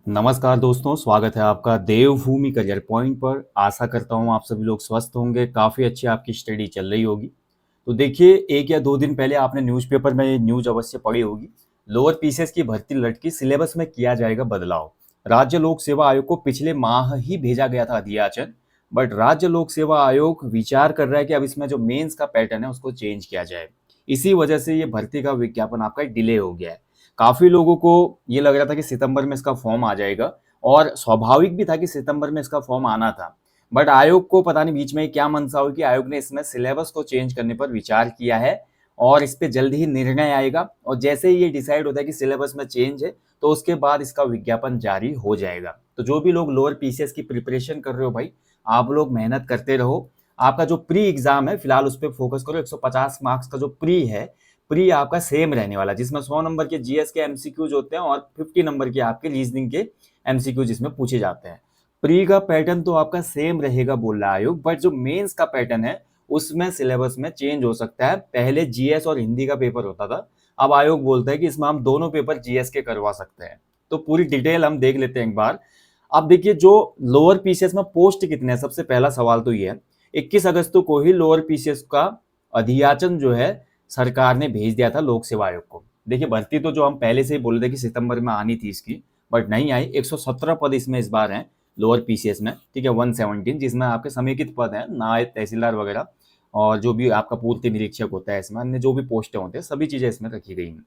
नमस्कार दोस्तों, स्वागत है आपका देवभूमि करियर पॉइंट पर। आशा करता हूँ आप सभी लोग स्वस्थ होंगे, काफ़ी अच्छी आपकी स्टडी चल रही होगी। तो देखिए, 1 या 2 दिन पहले आपने न्यूज़पेपर में ये न्यूज़ अवश्य पढ़ी होगी। लोअर पीसीएस की भर्ती लटकी, सिलेबस में किया जाएगा बदलाव। राज्य लोक सेवा आयोग को पिछले माह ही भेजा गया था अधियाचन, बट राज्य लोक सेवा आयोग विचार कर रहा है कि अब इसमें जो मेंस का पैटर्न है उसको चेंज किया जाए। इसी वजह से ये भर्ती का विज्ञापन आपका डिले हो गया है। काफ़ी लोगों को ये लग रहा था कि सितंबर में इसका फॉर्म आ जाएगा और स्वाभाविक भी था कि सितंबर में इसका फॉर्म आना था। बट आयोग को पता नहीं बीच में क्या मनसा हुई कि आयोग ने इसमें सिलेबस को चेंज करने पर विचार किया है और इस पे जल्द ही निर्णय आएगा। और जैसे ही ये डिसाइड होता है कि सिलेबस में चेंज है, तो उसके बाद इसका विज्ञापन जारी हो जाएगा। तो जो भी लोग लोअर पीसीएस की प्रिपरेशन कर रहे हो भाई, आप लोग मेहनत करते रहो। आपका जो प्री एग्जाम है फिलहाल उस पर फोकस करो। 150 मार्क्स का जो प्री है, प्री आपका सेम रहने वाला है, जिसमें 100 नंबर के जीएस के एमसीक्यूज होते हैं और 50 नंबर के आपके रीजनिंग के एमसीक्यू जिसमें पूछे जाते हैं। प्री का पैटर्न तो आपका सेम रहेगा बोल रहा है आयोग, बट जो मेंस का पैटर्न है उसमें सिलेबस में चेंज हो सकता है। पहले जीएस और हिंदी का पेपर होता था, अब आयोग बोलता है कि इसमें हम दोनों पेपर जीएस के करवा सकते हैं। तो पूरी डिटेल हम देख लेते हैं एक बार। अब देखिए, जो लोअर पीसीएस में पोस्ट कितने हैं, सबसे पहला सवाल तो ये है। 21 अगस्त को ही लोअर पीसीएस का अधियाचन जो है सरकार ने भेज दिया था लोक सेवा आयोग को। देखिए, भर्ती तो जो हम पहले से ही बोल रहे थे कि सितंबर में आनी थी इसकी, बट नहीं आई। 117 पद इसमें इस बार हैं लोअर पीसीएस में, ठीक है। 117 जिसमें आपके समेकित पद हैं, नायब तहसीलदार वगैरह, और जो भी आपका पूर्ति निरीक्षक होता है, इसमें अन्य जो भी पोस्टें होते हैं, सभी चीजें इसमें रखी गई हैं।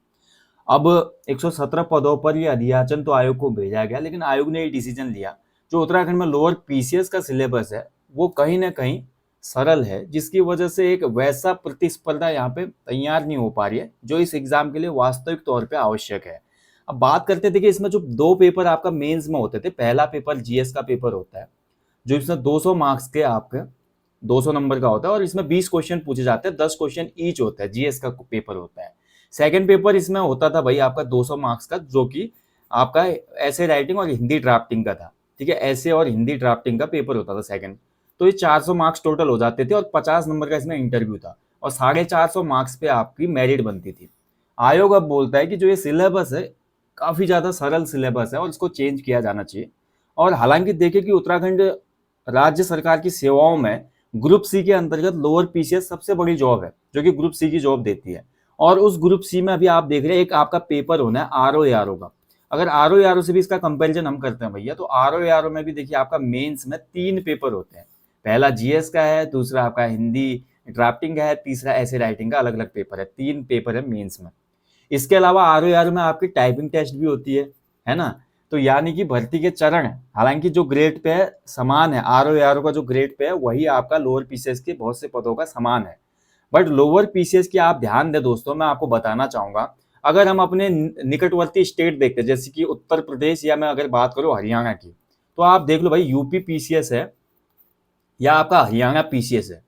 अब 117 पदों पर ये अधियाचन तो आयोग को भेजा गया, लेकिन आयोग ने ये डिसीजन लिया, जो उत्तराखंड में लोअर पीसीएस का सिलेबस है वो कहीं ना कहीं सरल है, जिसकी वजह से एक वैसा प्रतिस्पर्धा यहाँ पे तैयार नहीं हो पा रही है जो इस एग्जाम के लिए वास्तविक तौर पे आवश्यक है। अब बात करते थे कि इसमें जो दो पेपर आपका मेंस में होते थे, पहला पेपर जीएस का पेपर होता है, जो इसमें 200 मार्क्स के आपके 200 नंबर का होता है और इसमें 20 क्वेश्चन पूछे जाते हैं, 10 क्वेश्चन ईच होता है, जीएस का पेपर होता है। सेकंड पेपर इसमें होता था भाई आपका 200 मार्क्स का, जो कि आपका ऐसे राइटिंग और हिंदी ड्राफ्टिंग का था, ठीक है। ऐसे और हिंदी ड्राफ्टिंग का पेपर होता था सेकंड। तो ये 400 मार्क्स टोटल हो जाते थे और 50 नंबर का इसमें इंटरव्यू था और 450 मार्क्स पे आपकी मेरिट बनती थी। आयोग अब बोलता है कि जो ये सिलेबस है काफी ज्यादा सरल सिलेबस है और इसको चेंज किया जाना चाहिए। और हालांकि देखें कि उत्तराखंड राज्य सरकार की सेवाओं में ग्रुप सी के अंतर्गत लोअर पीसीएस सबसे बड़ी जॉब है, जो कि ग्रुप सी की जॉब देती है। और उस ग्रुप सी में अभी आप देख रहे हैं एक आपका पेपर होना है आरओ एआरओ का। अगर आरओ एआरओ से भी इसका कंपैरिजन हम करते हैं भैया, तो आरओ एआरओ में भी देखिए आपका मेंस में 3 पेपर होते हैं। पहला जीएस का है, दूसरा आपका हिंदी ड्राफ्टिंग का है, तीसरा ऐसे राइटिंग का अलग अलग पेपर है। 3 पेपर है मेंस में। इसके अलावा आरओ एआरओ में आपकी टाइपिंग टेस्ट भी होती है ना। तो यानी कि भर्ती के चरण, हालांकि जो ग्रेड पे है समान है, आरओ एआरओ का जो ग्रेड पे है वही आपका लोअर पीसीएस के बहुत से पदों का समान है। बट लोअर पीसीएस की आप ध्यान दें दोस्तों, मैं आपको बताना चाहूंगा, अगर हम अपने निकटवर्ती स्टेट देखते हैं जैसे कि उत्तर प्रदेश, या मैं अगर बात करूं हरियाणा की, तो आप देख लो भाई, यूपी पीसीएस है या आपका हरियाणा पीसीएस है,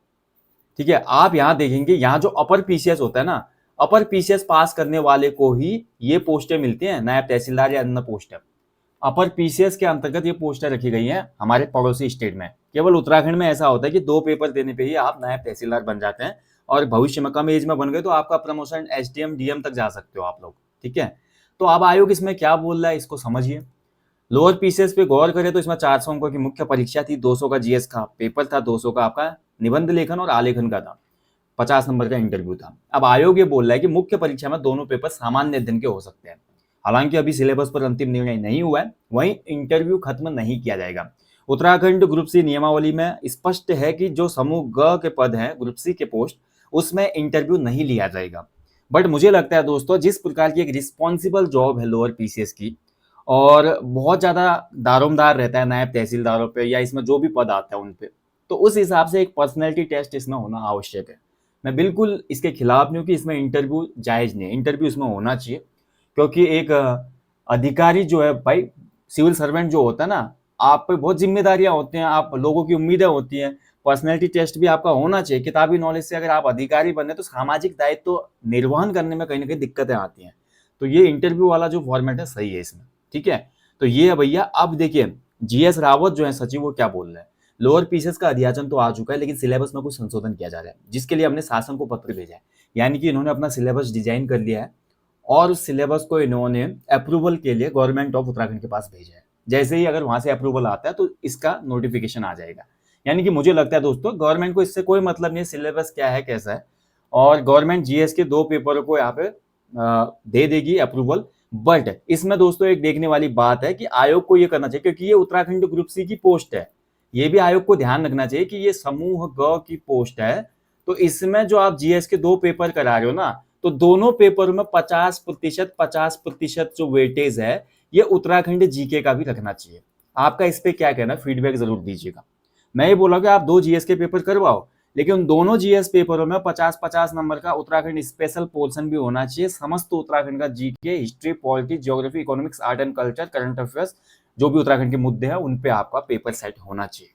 ठीक है। आप यहाँ देखेंगे, यहाँ जो अपर पीसीएस होता है ना, अपर पीसीएस पास करने वाले को ही ये पोस्टें मिलती हैं, नायब तहसीलदार या अन्य पोस्ट। अपर पीसीएस के अंतर्गत ये पोस्टें रखी गई हैं हमारे पड़ोसी स्टेट में। केवल उत्तराखंड में ऐसा होता है कि 2 पेपर देने पे ही आप नायब तहसीलदार बन जाते हैं और भविष्य में कम एज में बन गए तो आपका प्रमोशन एसडीएम डीएम तक जा सकते हो आप लोग, ठीक है। तो अब आयोग इसमें क्या बोल रहा है इसको समझिए। लोअर पीसीएस पे गौर करें तो इसमें 400 अंकों की मुख्य परीक्षा थी, 200 का जीएस का पेपर था, 200 का आपका निबंध लेखन और आलेखन का था, 50 नंबर का इंटरव्यू था। अब आयोग ये बोल रहा है कि मुख्य परीक्षा में दोनों पेपर सामान्य अध्ययन के हो सकते हैं। हालांकि अभी सिलेबस पर अंतिम निर्णय नहीं हुआ है, वहीं इंटरव्यू खत्म नहीं किया जाएगा। उत्तराखंड ग्रुप सी नियमावली में स्पष्ट है कि जो समूह ग के पद हैं ग्रुप सी के पोस्ट, उसमें इंटरव्यू नहीं लिया जाएगा। बट मुझे लगता है दोस्तों, जिस प्रकार की एक रिस्पॉन्सिबल जॉब है लोअर पीसीएस की, और बहुत ज्यादा दारोमदार रहता है नायब तहसीलदारों पे या इसमें जो भी पद आता है उन पे, तो उस हिसाब से एक पर्सनैलिटी टेस्ट इसमें होना आवश्यक है। मैं बिल्कुल इसके खिलाफ नहीं हूँ कि इसमें इंटरव्यू जायज नहीं है, इंटरव्यू इसमें होना चाहिए। क्योंकि एक अधिकारी जो है भाई, सिविल सर्वेंट जो होता है ना, आप पे बहुत जिम्मेदारियां होती हैं, आप लोगों की उम्मीदें होती हैं। पर्सनैलिटी टेस्ट भी आपका होना चाहिए। किताबी नॉलेज से अगर आप अधिकारी बने तो सामाजिक दायित्व तो निर्वहन करने में कहीं ना कहीं दिक्कतें आती हैं। तो ये इंटरव्यू वाला जो फॉर्मेट है सही है इसमें, ठीक है। तो ये है भैया। अब देखिए, जीएस रावत जो है सचिव, वो क्या बोल रहे हैं। लोअर पीसीएस का अध्याचन तो आ चुका है, लेकिन सिलेबस में कुछ संशोधन किया जा रहा है, जिसके लिए हमने शासन को पत्र भेजा है। यानी कि इन्होंने अपना सिलेबस डिजाइन कर लिया है और उस सिलेबस को इन्होंने अप्रूवल के लिए गवर्नमेंट ऑफ उत्तराखंड के पास भेजा है। जैसे ही अगर वहां से अप्रूवल आता है तो इसका नोटिफिकेशन आ जाएगा। यानी कि मुझे लगता है दोस्तों गवर्नमेंट को इससे कोई मतलब नहीं है सिलेबस क्या है कैसा है, और गवर्नमेंट जीएस के 2 पेपरों को यहाँ पे दे देगी अप्रूवल। बट इसमें दोस्तों एक देखने वाली बात है कि आयोग को ये करना चाहिए, क्योंकि ये उत्तराखंड ग्रुप सी की पोस्ट है, ये भी आयोग को ध्यान रखना चाहिए कि ये समूह ग की पोस्ट है। तो इसमें जो आप जीएस के 2 पेपर करा रहे हो ना, तो दोनों पेपर में 50% जो वेटेज है ये उत्तराखंड जीके का भी रखना चाहिए। आपका इस पे क्या कहना है, फीडबैक जरूर दीजिएगा। मैं ये बोला कि आप 2 जीएस के पेपर करवाओ, लेकिन उन दोनों जीएस पेपरों में 50-50 नंबर का उत्तराखंड स्पेशल पोर्शन भी होना चाहिए। समस्त उत्तराखंड का GK, history, polity, geography, economics, art and culture, current affairs, जो भी उत्तराखंड के मुद्दे हैं उन पे आपका पेपर सेट होना चाहिए।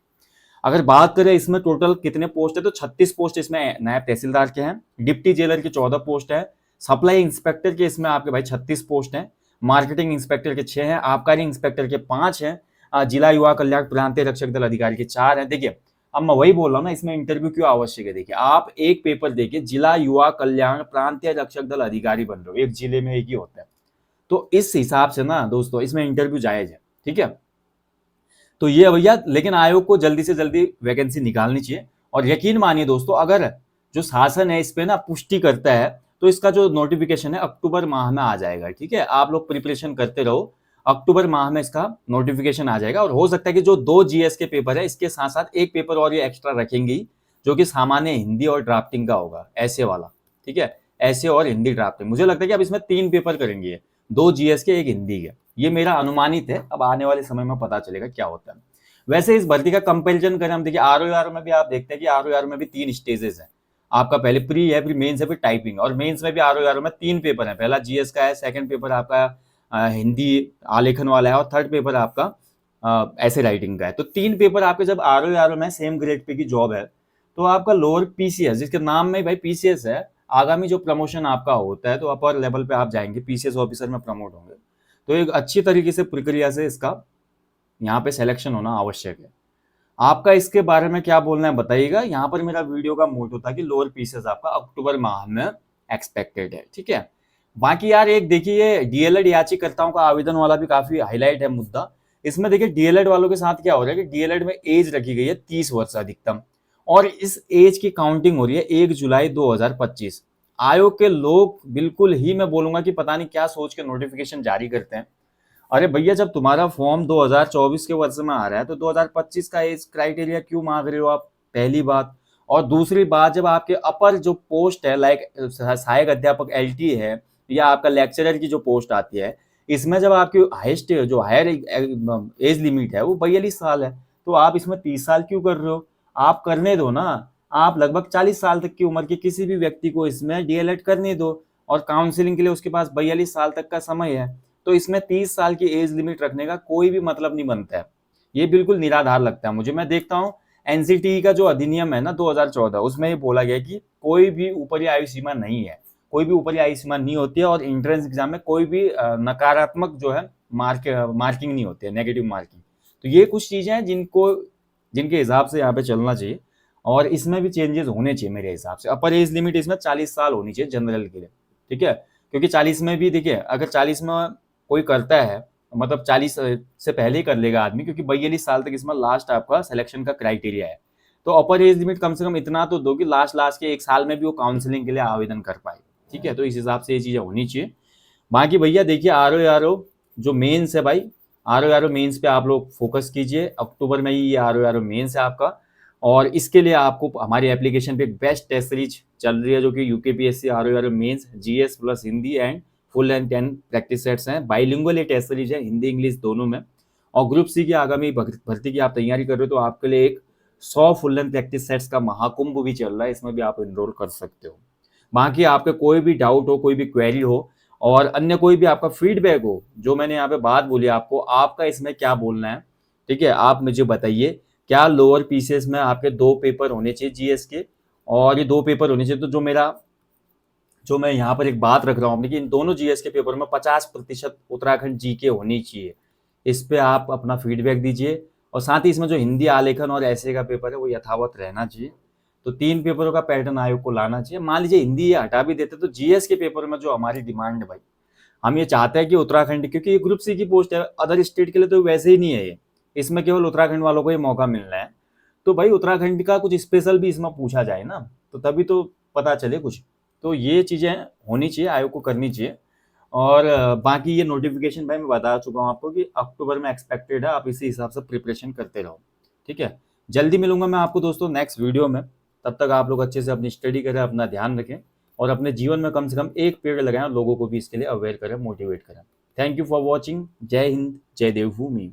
अगर बात करें इसमें टोटल कितने पोस्ट है, तो 36 पोस्ट इसमें नायब तहसीलदार के हैं, डिप्टी जेलर के 14 पोस्ट है, सप्लाई इंस्पेक्टर के इसमें आपके भाई 36 पोस्ट हैं, मार्केटिंग इंस्पेक्टर के 6 हैं, आबकारी इंस्पेक्टर के 5 हैं, जिला युवा कल्याण प्रांतीय रक्षक दल अधिकारी के 4 हैं। देखिए अब मैं वही बोल रहा हूँ ना, इसमें इंटरव्यू क्यों आवश्यक है। देखिए आप एक पेपर देखिए, जिला युवा कल्याण प्रांतीय रक्षक दल अधिकारी बन रहे हो, एक जिले में एक ही होता है, तो इस हिसाब से ना दोस्तों इसमें इंटरव्यू जायज है, ठीक है। तो ये भैया, लेकिन आयोग को जल्दी से जल्दी वैकेंसी निकालनी चाहिए। और यकीन मानिए दोस्तों, अगर जो शासन है इस पे ना पुष्टि करता है तो इसका जो नोटिफिकेशन है अक्टूबर माह में आ जाएगा, ठीक है। आप लोग प्रिपरेशन करते रहो, अक्टूबर माह में इसका नोटिफिकेशन आ जाएगा। और हो सकता है कि जो 2 जीएस के पेपर है इसके साथ साथ एक पेपर और ये एक्स्ट्रा रखेंगी, जो कि सामान्य हिंदी और ड्राफ्टिंग का होगा, ऐसे वाला, ठीक है। ऐसे और हिंदी ड्राफ्टिंग, मुझे लगता है कि अब इसमें 3 पेपर करेंगे, 2 जीएस के, एक हिंदी के। ये मेरा अनुमानित है, अब आने वाले समय में पता चलेगा क्या होता है। वैसे इस भर्ती का कंपैरिजन करें हम, देखिए आरओआर में भी आप देखते हैं कि आरओआर में भी 3 स्टेजेस हैं। आपका पहले प्री है, फिर मेंस है, फिर टाइपिंग। और मेंस में भी आरओआर में 3 पेपर है, पहला जीएस का है, सेकंड पेपर आपका हिंदी आलेखन वाला है, और थर्ड पेपर आपका ऐसे राइटिंग का है। तो 3 पेपर आपके जब आरओआर में सेम ग्रेड पे की जॉब है, तो आपका लोअर पीसीएस, जिसके नाम में भाई पीसीएस है, आगामी जो प्रमोशन आपका होता है तो अपर लेवल पे आप जाएंगे, पीसीएस ऑफिसर में प्रमोट होंगे। तो एक अच्छी तरीके से प्रक्रिया से इसका यहाँ पे सिलेक्शन होना आवश्यक है। आपका इसके बारे में क्या बोलना है बताइएगा। यहाँ पर मेरा वीडियो का मोटो था कि लोअर पीसेस आपका अक्टूबर माह में एक्सपेक्टेड है, ठीक है। बाकी यार एक देखिए डीएलएड याचिकाकर्ताओं का आवेदन वाला भी काफी हाईलाइट है मुद्दा। इसमें देखिए डीएलएड वालों के साथ क्या हो रहा है कि डीएलएड में एज रखी गई है 30 वर्ष अधिकतम, और इस एज की काउंटिंग हो रही है 1 जुलाई 2025। आयोग के लोग बिल्कुल ही, मैं बोलूंगा कि पता नहीं क्या सोच के नोटिफिकेशन जारी करते हैं। अरे भैया, जब तुम्हारा फॉर्म 2024 के वर्ष में आ रहा है तो 2025 का एज क्राइटेरिया क्यों मांग रहे हो आप, पहली बात। और दूसरी बात, जब आपके अपर जो पोस्ट है, लाइक सहायक अध्यापक एलटी है, या आपका लेक्चरर की जो पोस्ट आती है, इसमें जब आपकी हाईएस्ट जो हायर एज लिमिट है वो 42 साल है, तो आप इसमें 30 साल क्यों कर रहे हो। आप करने दो ना, आप लगभग 40 साल तक की उम्र के किसी भी व्यक्ति को इसमें डीएलएड करने दो, और काउंसिलिंग के लिए उसके पास 42 साल तक का समय है। तो इसमें 30 साल की एज लिमिट रखने का कोई भी मतलब नहीं बनता है, ये बिल्कुल निराधार लगता है मुझे। मैं देखता हूँ एनसीटी का जो अधिनियम है ना 2014, उसमें ये बोला गया कि कोई भी ऊपरी आयु सीमा नहीं है, कोई भी ऊपरी आयु सीमा नहीं होती है, और एंट्रेंस एग्जाम में कोई भी नकारात्मक जो है मार्किंग नहीं होती है, नेगेटिव मार्किंग। तो ये कुछ चीजें हैं जिनके हिसाब से यहाँ पे चलना चाहिए, और इसमें भी चेंजेस होने चाहिए मेरे हिसाब से। अपर एज लिमिट इसमें 40 साल होनी चाहिए जनरल के लिए, ठीक है। क्योंकि 40 में भी देखिए, अगर 40 में कोई करता है, मतलब 40 से पहले ही कर लेगा आदमी, क्योंकि 42 साल तक इसमें लास्ट आपका सिलेक्शन का क्राइटेरिया है। तो अपर एज लिमिट कम से कम इतना तो दो कि लास्ट के 1 साल में भी वो काउंसलिंग के लिए आवेदन कर पाए, ठीक है। तो इस हिसाब से ये चीजें होनी चाहिए। बाकी भैया देखिए आरओ जो मेंस है भाई, आरओ मेंस पे आप लोग फोकस कीजिए, अक्टूबर में ही ये आरओ मेंस है आपका। और इसके लिए आपको हमारी एप्लीकेशन पे बेस्ट टेस्ट सीरीज चल रही है, जो कि UKPSC RO mains GS plus Hindi and full and 10 practice sets हैं। बाइलिंगुअल ये टेस्ट सीरीज है, हिंदी इंग्लिश दोनों में। और ग्रुप सी की आगामी भर्ती की आप तैयारी कर रहे हो तो आपके लिए एक 100 फुल एंड प्रैक्टिस सेट्स का महाकुंभ भी चल रहा है, इसमें भी आप एनरोल कर सकते हो। बाकी आपके कोई भी डाउट हो, कोई भी क्वेरी हो, और अन्य कोई भी आपका फीडबैक हो, जो मैंने यहाँ पे बात बोली आपको, आपका इसमें क्या बोलना है, ठीक है, आप मुझे बताइए। क्या लोअर पीसेस में आपके 2 पेपर होने चाहिए जीएस के, और ये 2 पेपर होने चाहिए। तो जो मैं यहाँ पर एक बात रख रहा हूँ कि इन दोनों जीएस के पेपर में 50% उत्तराखंड जीके होनी चाहिए। इस पे आप अपना फीडबैक दीजिए, और साथ ही इसमें जो हिंदी आलेखन और ऐसे का पेपर है वो यथावत रहना चाहिए। तो 3 पेपरों का पैटर्न आयोग को लाना चाहिए। मान लीजिए हिंदी ये हटा भी देते तो जीएस के पेपर में जो हमारी डिमांड है भाई, हम ये चाहते हैं कि उत्तराखंड, क्योंकि ये ग्रुप सी की पोस्ट है, अदर स्टेट के लिए तो वैसे ही नहीं है ये, इसमें केवल उत्तराखंड वालों को ये मौका मिलना है। तो भाई उत्तराखंड का कुछ स्पेशल भी इसमें पूछा जाए ना, तो तभी तो पता चले कुछ। तो ये चीज़ें होनी चाहिए, आयोग को करनी चाहिए। और बाकी ये नोटिफिकेशन भाई मैं बता चुका हूँ आपको कि अक्टूबर में एक्सपेक्टेड है, आप इसी हिसाब से प्रिपरेशन करते रहो। ठीक है, जल्दी मिलूंगा मैं आपको दोस्तों नेक्स्ट वीडियो में। तब तक आप लोग अच्छे से अपनी स्टडी करें, अपना ध्यान रखें, और अपने जीवन में कम से कम एक पेड़ लगाएं और लोगों को भी इसके लिए अवेयर करें, मोटिवेट करें। Thank you for watching. जय हिंद, जय देवभूमि।